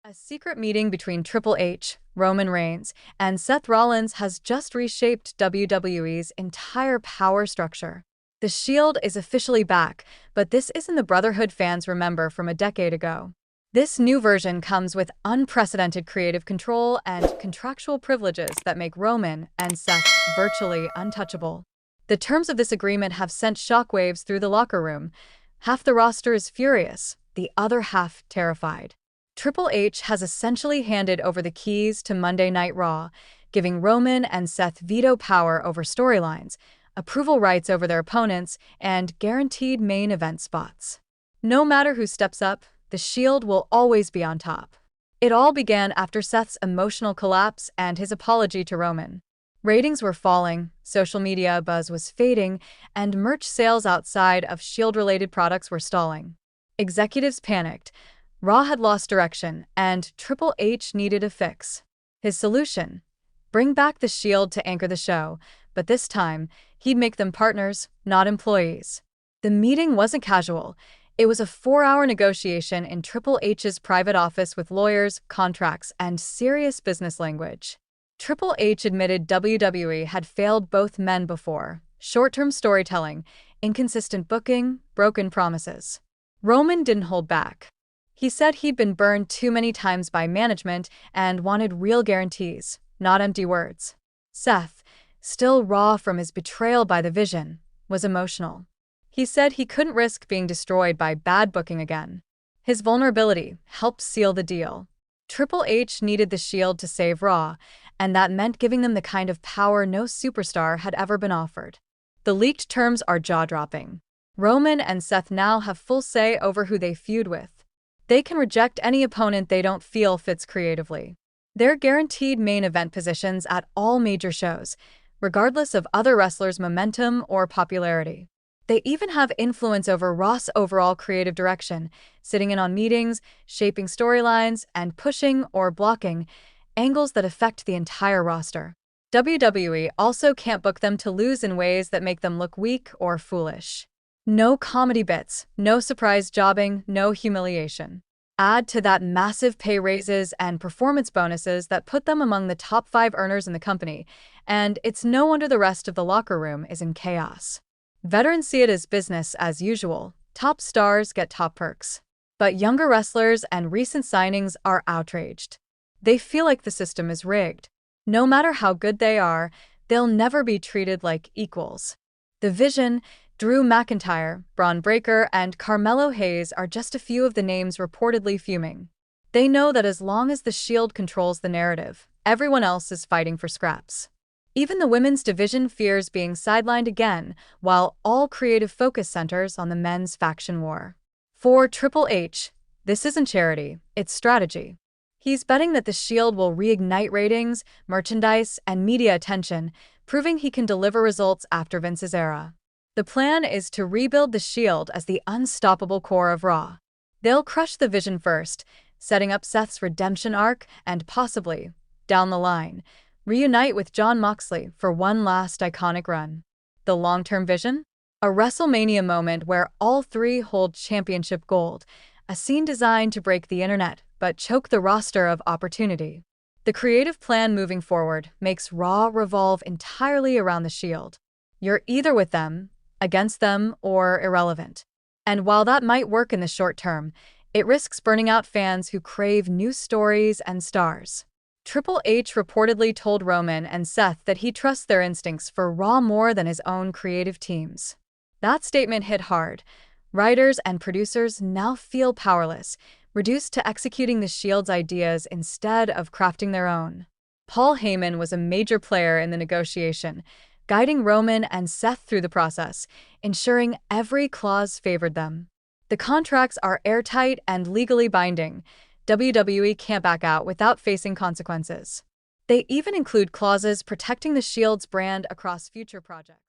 A secret meeting between Triple H, Roman Reigns, and Seth Rollins has just reshaped WWE's entire power structure. The Shield is officially back, but this isn't the Brotherhood fans remember from a decade ago. This new version comes with unprecedented creative control and contractual privileges that make Roman and Seth virtually untouchable. The terms of this agreement have sent shockwaves through the locker room. Half the roster is furious, the other half terrified. Triple H has essentially handed over the keys to Monday Night Raw, giving Roman and Seth veto power over storylines, approval rights over their opponents, and guaranteed main event spots. No matter who steps up, the Shield will always be on top. It all began after Seth's emotional collapse and his apology to Roman. Ratings were falling, social media buzz was fading, and merch sales outside of Shield-related products were stalling. Executives panicked. Raw had lost direction, and Triple H needed a fix. His solution? Bring back the Shield to anchor the show, but this time, he'd make them partners, not employees. The meeting wasn't casual. It was a 4-hour negotiation in Triple H's private office with lawyers, contracts, and serious business language. Triple H admitted WWE had failed both men before: short-term storytelling, inconsistent booking, broken promises. Roman didn't hold back. He said he'd been burned too many times by management and wanted real guarantees, not empty words. Seth, still raw from his betrayal by the Vision, was emotional. He said he couldn't risk being destroyed by bad booking again. His vulnerability helped seal the deal. Triple H needed the Shield to save Raw, and that meant giving them the kind of power no superstar had ever been offered. The leaked terms are jaw-dropping. Roman and Seth now have full say over who they feud with. They can reject any opponent they don't feel fits creatively. They're guaranteed main event positions at all major shows, regardless of other wrestlers' momentum or popularity. They even have influence over Raw's overall creative direction, sitting in on meetings, shaping storylines, and pushing or blocking angles that affect the entire roster. WWE also can't book them to lose in ways that make them look weak or foolish. No comedy bits, no surprise jobbing, no humiliation. Add to that massive pay raises and performance bonuses that put them among the top 5 earners in the company, and it's no wonder the rest of the locker room is in chaos. Veterans see it as business as usual. Top stars get top perks. But younger wrestlers and recent signings are outraged. They feel like the system is rigged. No matter how good they are, they'll never be treated like equals. The Vision, Drew McIntyre, Bron Breakker, and Carmelo Hayes are just a few of the names reportedly fuming. They know that as long as the Shield controls the narrative, everyone else is fighting for scraps. Even the women's division fears being sidelined again, while all creative focus centers on the men's faction war. For Triple H, this isn't charity, it's strategy. He's betting that the Shield will reignite ratings, merchandise, and media attention, proving he can deliver results after Vince's era. The plan is to rebuild the Shield as the unstoppable core of Raw. They'll crush the Vision first, setting up Seth's redemption arc and possibly, down the line, reunite with Jon Moxley for one last iconic run. The long-term vision? A WrestleMania moment where all three hold championship gold, a scene designed to break the internet but choke the roster of opportunity. The creative plan moving forward makes Raw revolve entirely around the Shield. You're either with them, against them, or irrelevant. And while that might work in the short term, it risks burning out fans who crave new stories and stars. Triple H reportedly told Roman and Seth that he trusts their instincts for Raw more than his own creative teams. That statement hit hard. Writers and producers now feel powerless, reduced to executing the Shield's ideas instead of crafting their own. Paul Heyman was a major player in the negotiation, guiding Roman and Seth through the process, ensuring every clause favored them. The contracts are airtight and legally binding. WWE can't back out without facing consequences. They even include clauses protecting the Shield's brand across future projects.